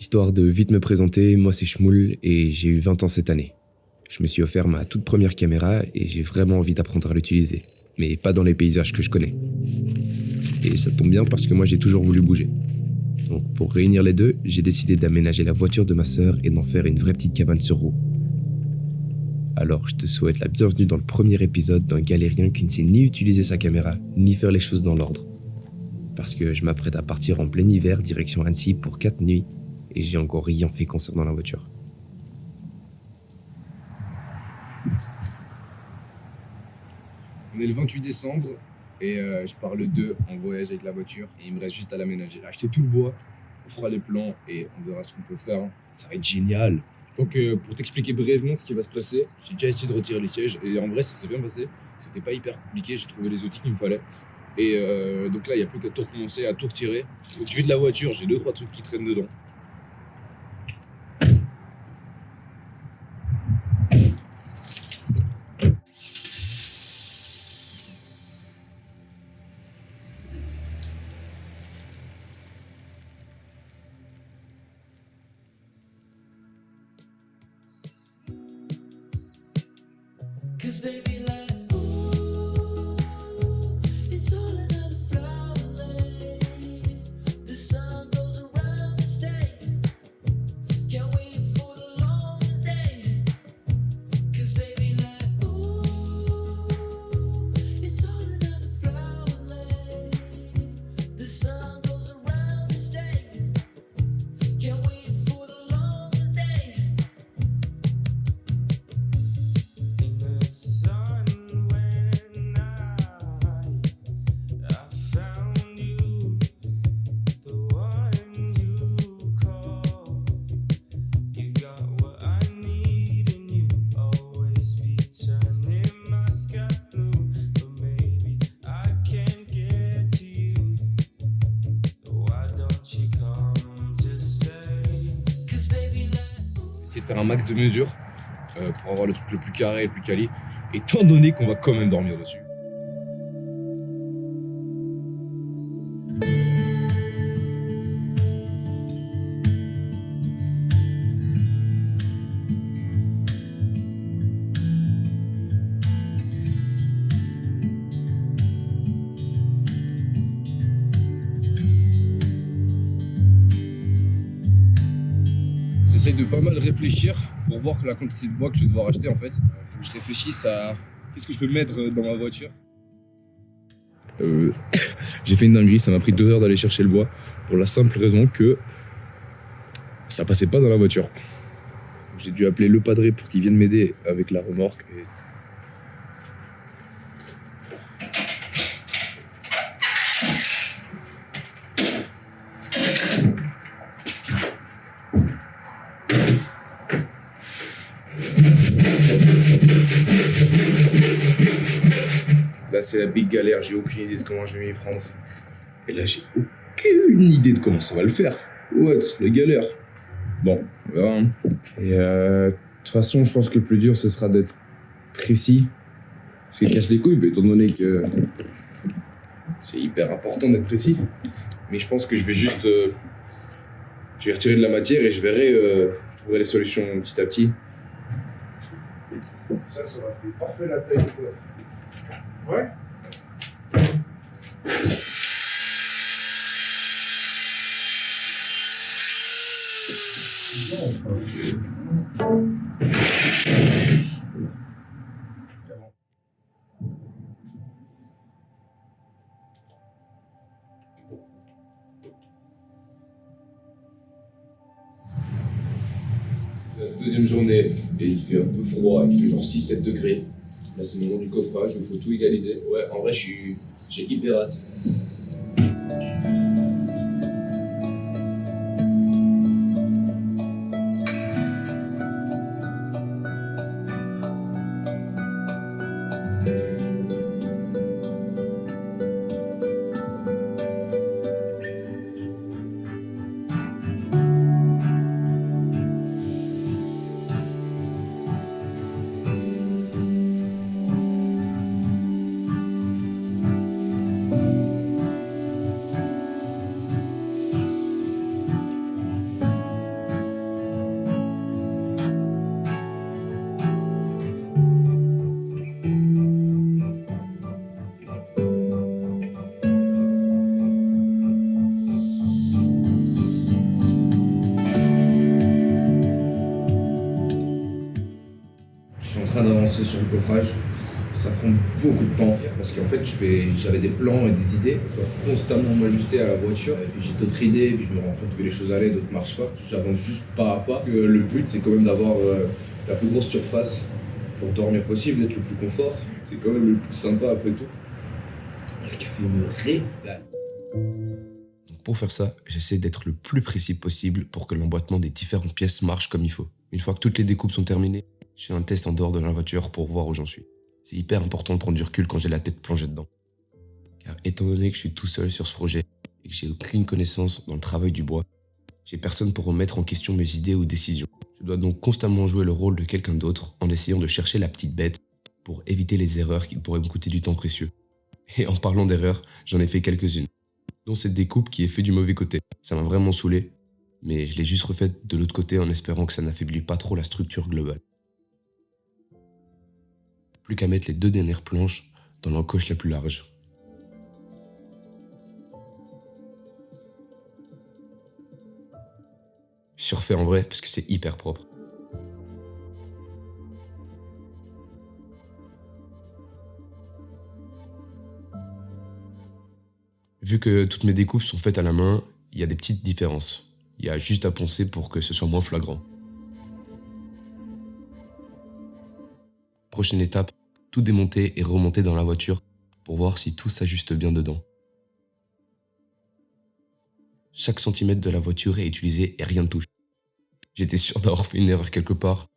Histoire de vite me présenter, moi c'est Shmoul et j'ai eu 20 ans cette année. Je me suis offert ma toute première caméra et j'ai vraiment envie d'apprendre à l'utiliser, mais pas dans les paysages que je connais. Et ça tombe bien parce que moi j'ai toujours voulu bouger. Donc pour réunir les deux, j'ai décidé d'aménager la voiture de ma sœur et d'en faire une vraie petite cabane sur roue. Alors je te souhaite la bienvenue dans le premier épisode d'un galérien qui ne sait ni utiliser sa caméra, ni faire les choses dans l'ordre. Parce que je m'apprête à partir en plein hiver direction Annecy pour 4 nuits et j'ai encore rien fait concernant la voiture. On est le 28 décembre et je pars le 2 en voyage avec la voiture et il me reste juste à l'aménager. Acheter tout le bois, on fera les plans et on verra ce qu'on peut faire. Ça va être génial. Donc pour t'expliquer brièvement ce qui va se passer, j'ai déjà essayé de retirer les sièges et en vrai ça s'est bien passé. C'était pas hyper compliqué, j'ai trouvé les outils qu'il me fallait. Et donc là il n'y a plus qu'à tout recommencer, à tout retirer. Faut que je vide la voiture, j'ai 2-3 trucs qui traînent dedans. Cause baby like ooh, it's all another flower lay. The sun goes around the state. Can't wait for the long day. Cause baby like ooh, it's all another flower lay. The sun goes around the state. Can't wait for the long day. Essayer de faire un max de mesures pour avoir le truc le plus carré et le plus quali, étant donné qu'on va quand même dormir dessus. J'essaie de pas mal réfléchir pour voir la quantité de bois que je vais devoir acheter en fait. Faut que je réfléchisse à qu'est-ce que je peux mettre dans ma voiture. J'ai fait une dinguerie, ça m'a pris 2 heures d'aller chercher le bois pour la simple raison que ça passait pas dans la voiture. J'ai dû appeler le padré pour qu'il vienne m'aider avec la remorque. Là, c'est la big galère, j'ai aucune idée de comment je vais m'y prendre. Et là, j'ai aucune idée de comment ça va le faire. What, la galère. Bon, on verra. Hein. Et de toute façon, je pense que le plus dur, ce sera d'être précis. Parce qu'il casse les couilles, étant donné que c'est hyper important d'être précis. Mais je pense que je vais juste... je vais retirer de la matière et je verrai, je trouverai les solutions petit à petit. Ça va faire parfait la taille du coffre. Ouais. La deuxième journée et il fait un peu froid, il fait genre 6-7 degrés. Là, c'est le moment du coffrage, il faut tout égaliser. Ouais, en vrai, j'ai hyper hâte. lancer sur le coffrage, ça prend beaucoup de temps. Parce qu'en fait, j'avais des plans et des idées. Je dois constamment m'ajuster à la voiture. Et puis j'ai d'autres idées, et puis je me rends compte que les choses allaient, d'autres marchent pas. J'avance juste pas à pas. Le but, c'est quand même d'avoir la plus grosse surface pour dormir possible, d'être le plus confort. C'est quand même le plus sympa après tout. Le café me régale. Pour faire ça, j'essaie d'être le plus précis possible pour que l'emboîtement des différentes pièces marche comme il faut. Une fois que toutes les découpes sont terminées, je fais un test en dehors de la voiture pour voir où j'en suis. C'est hyper important de prendre du recul quand j'ai la tête plongée dedans. Car étant donné que je suis tout seul sur ce projet et que j'ai aucune connaissance dans le travail du bois, j'ai personne pour remettre en question mes idées ou décisions. Je dois donc constamment jouer le rôle de quelqu'un d'autre en essayant de chercher la petite bête pour éviter les erreurs qui pourraient me coûter du temps précieux. Et en parlant d'erreurs, j'en ai fait quelques-unes, dont cette découpe qui est faite du mauvais côté. Ça m'a vraiment saoulé, mais je l'ai juste refaite de l'autre côté en espérant que ça n'affaiblit pas trop la structure globale. Plus qu'à mettre les 2 dernières planches dans l'encoche la plus large. Je surfais en vrai parce que c'est hyper propre. Vu que toutes mes découpes sont faites à la main, il y a des petites différences. Il y a juste à poncer pour que ce soit moins flagrant. Prochaine étape, tout démonter et remonter dans la voiture pour voir si tout s'ajuste bien dedans. Chaque centimètre de la voiture est utilisé et rien ne touche. J'étais sûr d'avoir fait une erreur quelque part.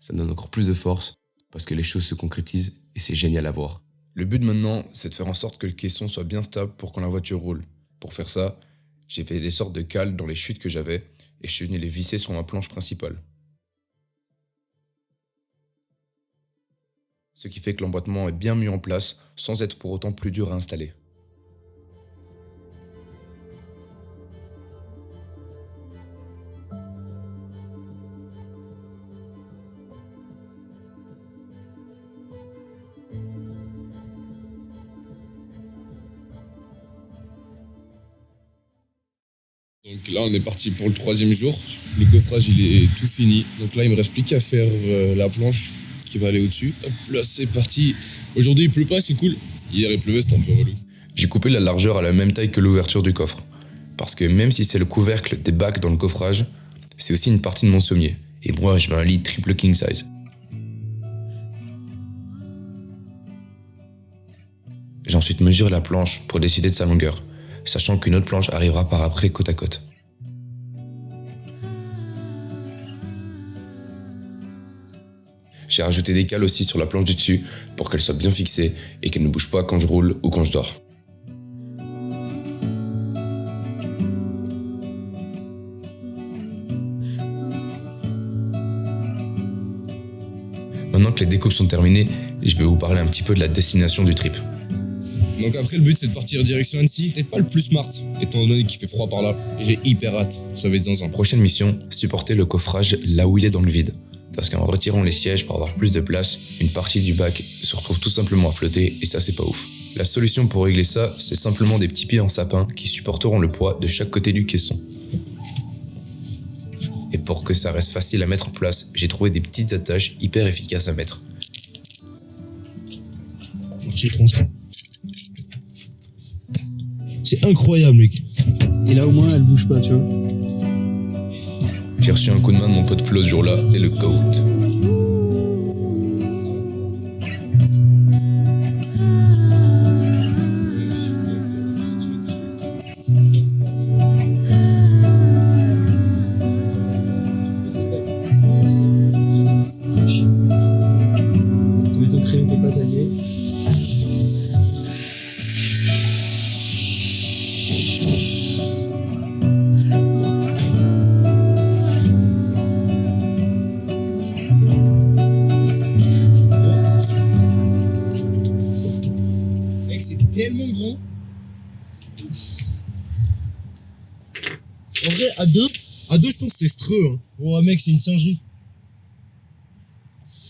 Ça me donne encore plus de force parce que les choses se concrétisent et c'est génial à voir. Le but maintenant, c'est de faire en sorte que le caisson soit bien stable pour quand la voiture roule. Pour faire ça, j'ai fait des sortes de cales dans les chutes que j'avais et je suis venu les visser sur ma planche principale. Ce qui fait que l'emboîtement est bien mis en place sans être pour autant plus dur à installer. Donc là, on est parti pour le 3e jour. Le coffrage, il est tout fini. Donc là, il me reste plus qu'à faire la planche qui va aller au-dessus. Hop, là, c'est parti. Aujourd'hui, il pleut pas, c'est cool. Hier, il pleuvait, c'était un peu relou. J'ai coupé la largeur à la même taille que l'ouverture du coffre. Parce que même si c'est le couvercle des bacs dans le coffrage, c'est aussi une partie de mon sommier. Et moi, je veux un lit triple king size. J'ai ensuite mesuré la planche pour décider de sa longueur, sachant qu'une autre planche arrivera par après côte à côte. J'ai rajouté des cales aussi sur la planche du dessus pour qu'elle soit bien fixée et qu'elle ne bouge pas quand je roule ou quand je dors. Maintenant que les découpes sont terminées, je vais vous parler un petit peu de la destination du trip. Donc après, le but, c'est de partir direction Annecy. T'es pas le plus smart, étant donné qu'il fait froid par là. Et j'ai hyper hâte. Ça va être zinzin. Prochaine mission, supporter le coffrage là où il est dans le vide. Parce qu'en retirant les sièges pour avoir plus de place, une partie du bac se retrouve tout simplement à flotter et ça, c'est pas ouf. La solution pour régler ça, c'est simplement des petits pieds en sapin qui supporteront le poids de chaque côté du caisson. Et pour que ça reste facile à mettre en place, j'ai trouvé des petites attaches hyper efficaces à mettre. C'est incroyable, mec. Et là, au moins, elle bouge pas, tu vois. J'ai reçu un coup de main de mon pote Flo ce jour-là et le GOAT. Tu mets ton crayon de pas tailler. Mec, c'est tellement grand. En vrai, à deux, je pense que c'est streux. Hein. Oh, mec, c'est une singerie.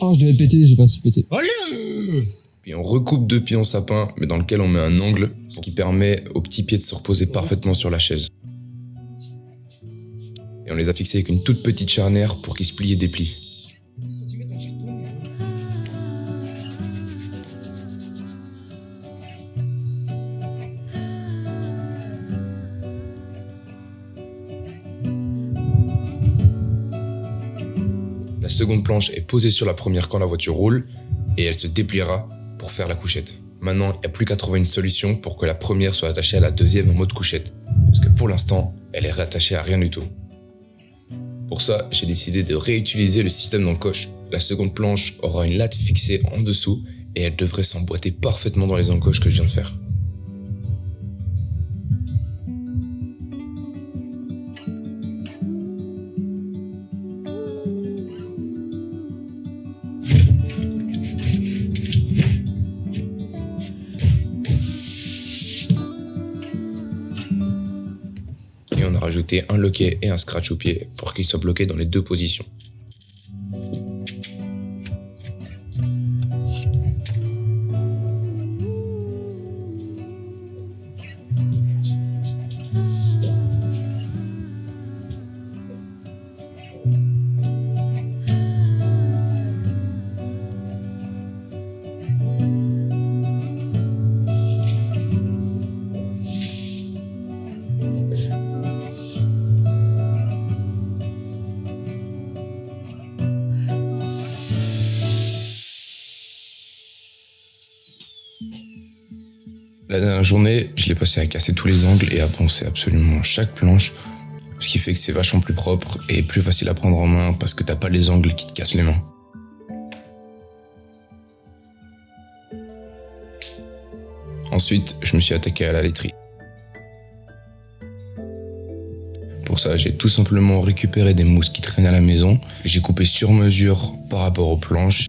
Oh, je devais péter, j'ai pas su péter. Allez! Puis on recoupe 2 pieds en sapin, mais dans lequel on met un angle, ce qui permet aux petits pieds de se reposer parfaitement sur la chaise. Et on les a fixés avec une toute petite charnière pour qu'ils se plient et déplient. seconde planche est posée sur la première quand la voiture roule et elle se dépliera pour faire la couchette. Maintenant, il n'y a plus qu'à trouver une solution pour que la première soit attachée à la deuxième en mode couchette. Parce que pour l'instant, elle est rattachée à rien du tout. Pour ça, j'ai décidé de réutiliser le système d'encoche. La seconde planche aura une latte fixée en dessous et elle devrait s'emboîter parfaitement dans les encoches que je viens de faire. Et on a rajouté un loquet et un scratch au pied pour qu'ils soient bloqués dans les deux positions. La dernière journée, je l'ai passé à casser tous les angles et à poncer absolument chaque planche, ce qui fait que c'est vachement plus propre et plus facile à prendre en main parce que t'as pas les angles qui te cassent les mains. Ensuite, je me suis attaqué à la laiterie. Pour ça, j'ai tout simplement récupéré des mousses qui traînaient à la maison, j'ai coupé sur mesure par rapport aux planches.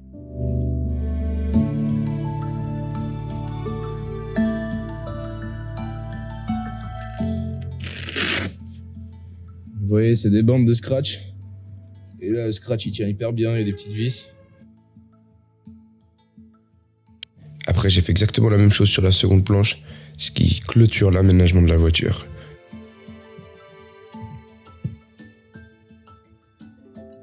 Vous voyez, c'est des bandes de scratch. Et là, le scratch, il tient hyper bien, il y a des petites vis. Après, j'ai fait exactement la même chose sur la seconde planche, ce qui clôture l'aménagement de la voiture.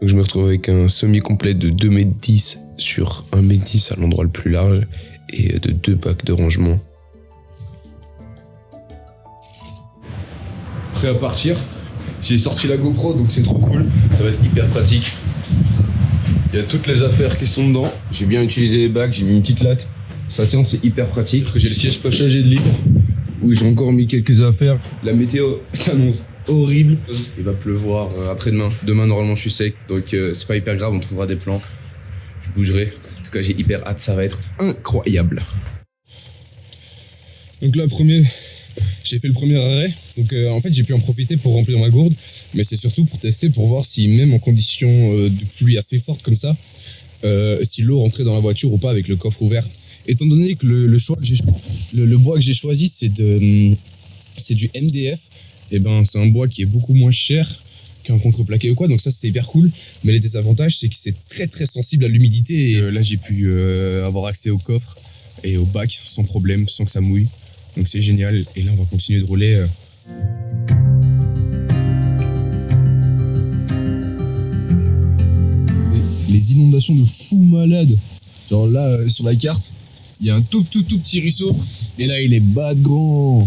Donc, je me retrouve avec un semi-complet de 2,10 m sur 1,10 m à l'endroit le plus large et de 2 bacs de rangement. Prêt à partir. J'ai sorti la GoPro, donc c'est trop cool. Ça va être hyper pratique. Il y a toutes les affaires qui sont dedans. J'ai bien utilisé les bacs, j'ai mis une petite latte. Ça tient, c'est hyper pratique. J'ai le siège passager de libre. Oui, j'ai encore mis quelques affaires. La météo s'annonce horrible. Il va pleuvoir après-demain. Demain, normalement, je suis sec, donc c'est pas hyper grave, on trouvera des plans. Je bougerai. En tout cas, j'ai hyper hâte, ça va être incroyable. Donc là, j'ai fait le premier arrêt. Donc en fait, j'ai pu en profiter pour remplir ma gourde. Mais c'est surtout pour tester, pour voir si même en conditions de pluie assez forte comme ça, si l'eau rentrait dans la voiture ou pas avec le coffre ouvert. Étant donné que le bois que j'ai choisi, c'est du MDF, et ben c'est un bois qui est beaucoup moins cher qu'un contreplaqué ou quoi, donc ça c'est hyper cool. Mais les désavantages, c'est que c'est très très sensible à l'humidité. Et là, j'ai pu avoir accès au coffre et au bac sans problème, sans que ça mouille. Donc c'est génial. Et là, on va continuer de rouler. Les inondations de fou malade. Genre là, sur la carte, il y a un tout petit ruisseau. Et là, il est bas de grand.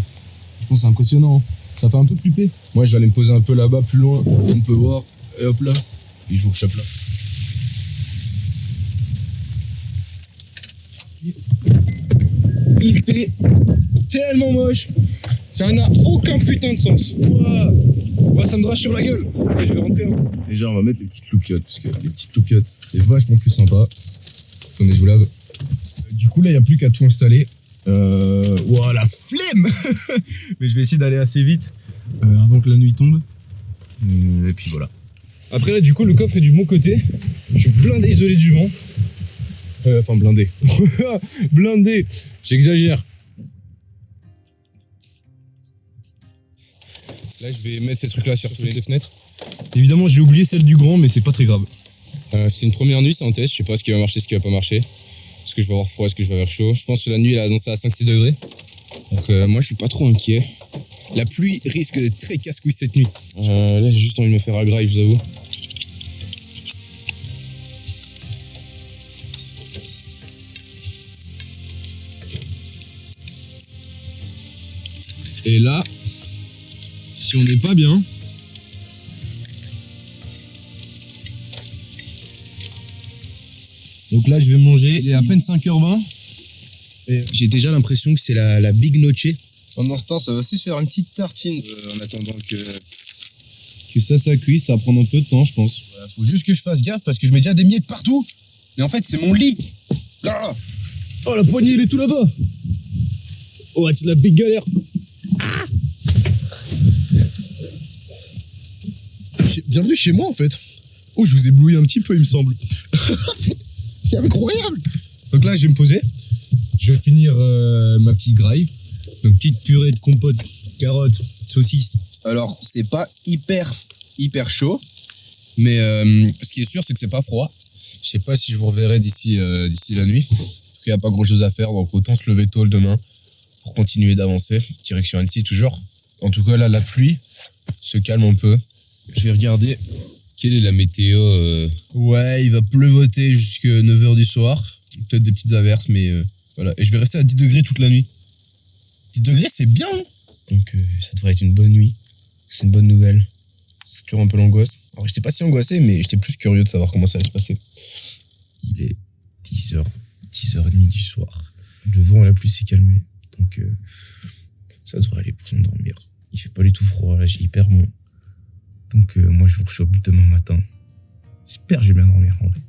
Je pense que c'est impressionnant. Ça fait un peu flipper. Moi, je vais aller me poser un peu là-bas, plus loin. On peut voir. Et hop là. Et je vous rechoppe là. Il fait tellement moche. Ça n'a aucun putain de sens. Ouah, ça me drache sur la gueule. Je vais rentrer. Déjà, on va mettre les petites loupiottes. Parce que les petites loupiottes, c'est vachement plus sympa. Attendez, je vous lave. Du coup, là, il n'y a plus qu'à tout installer. Ouah, la flemme. Mais je vais essayer d'aller assez vite avant que la nuit tombe. Et puis voilà. Après, là, du coup, le coffre est du bon côté. Je suis blindé, isolé du vent. Enfin, blindé. Blindé. J'exagère. Là, je vais mettre ces trucs-là sur toutes les fenêtres. Évidemment, j'ai oublié celle du grand, mais c'est pas très grave. C'est une première nuit, c'est un test. Je sais pas ce qui va marcher, ce qui va pas marcher. Est-ce que je vais avoir froid, est-ce que je vais avoir chaud. Je pense que la nuit, elle a annoncé à 5-6 degrés. Donc, moi, je suis pas trop inquiet. La pluie risque d'être très casse-couille cette nuit. Là, j'ai juste envie de me faire un graille, je vous avoue. Et là, si on n'est pas bien, Donc là, je vais manger. Il est à peine 5h20. Et J'ai déjà l'impression que c'est la Big Noche. pendant ce temps, ça va aussi se faire une petite tartine. En attendant que ça cuise, ça va prendre un peu de temps, je pense. Voilà, faut juste que je fasse gaffe parce que je mets déjà des miettes partout. Mais en fait, c'est mon lit. Ah, Oh, la poignée, elle est tout là-bas. Oh, c'est la big galère. bienvenue chez moi, en fait. Oh, je vous ai ébloui un petit peu, il me semble. C'est incroyable. Donc là, je vais me poser. Je vais finir ma petite graille. Donc, petite purée de compote, carottes, saucisses. Alors, c'est pas hyper chaud. Mais ce qui est sûr, c'est que c'est pas froid. Je sais pas si je vous reverrai d'ici la nuit. En tout cas, il n'y a pas grand chose à faire. Donc, autant se lever tôt le demain pour continuer d'avancer. Direction Annecy, toujours. En tout cas, là, la pluie se calme un peu. Je vais regarder. Quelle est la météo Ouais, il va pleuvoter jusqu'à 9h du soir. Peut-être des petites averses, mais voilà. Et je vais rester à 10 degrés toute la nuit. 10 degrés, c'est bien. Donc, ça devrait être une bonne nuit. C'est une bonne nouvelle. C'est toujours un peu l'angoisse. Alors, j'étais pas si angoissé, mais j'étais plus curieux de savoir comment ça allait se passer. Il est 10h30 du soir. Le vent et la pluie s'est calmé. Donc, ça devrait aller pour s'endormir. Il fait pas du tout froid, là, j'ai hyper bon. Donc, moi, je vous rechoppe demain matin. J'espère que je vais bien dormir, en vrai.